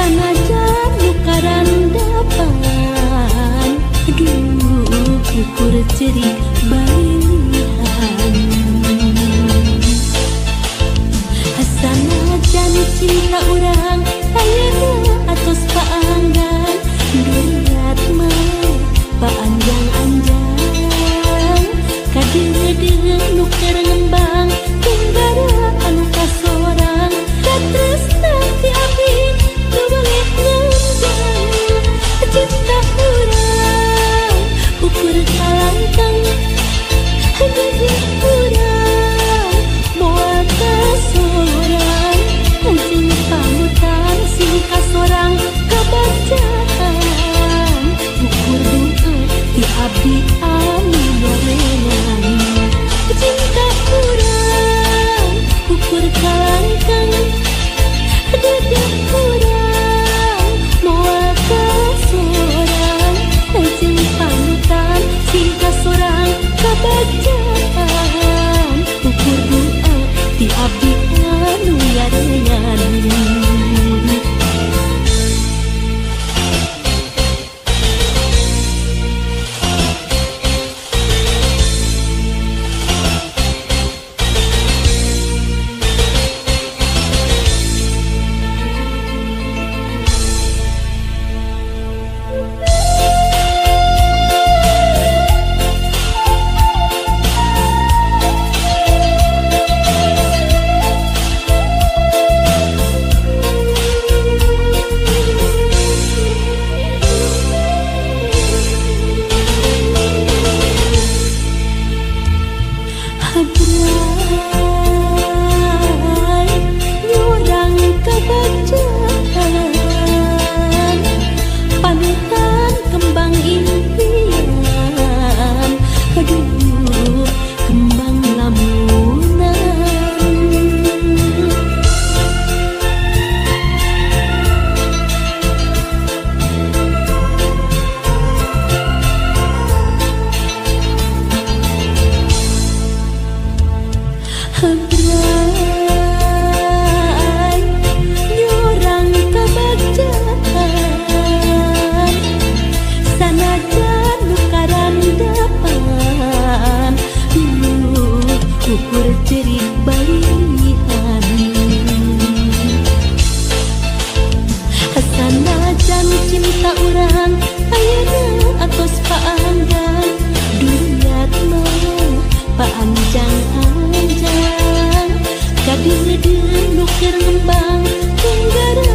sanajan nukaran dapan, aduh ukur cerik balihan. Sanajan cinta urang ayeuna atos paanggan, duriat mah paanjang-anjang, kadeudeung nu keur ngembang tunggara anu kasorang, katresna ti abdi nu balik nganjang. Cinta urang ukur kalangkang, hanya urang moal kasorang, anjing pamutan sing kasorang kabacaan, ukur doa ti abdi anu gorengan. Cinta urang ukur kalangkang, dedek urang moal kasorang, anjing pamutan sing kasorang kabacaan, ukur doa ti abdi anu gorengan. Habrai nyurang kabacaan, panutan kembang impian, aduh kembang lamunan. Habrai nyurang kabacaan, sanajan nukaran dapan, ukur cerik balihan. Sanajan cinta urang ayeuna atos paanggan, duriat mah paanjang-anjang, kadeudeung nu keur ngembang tunggara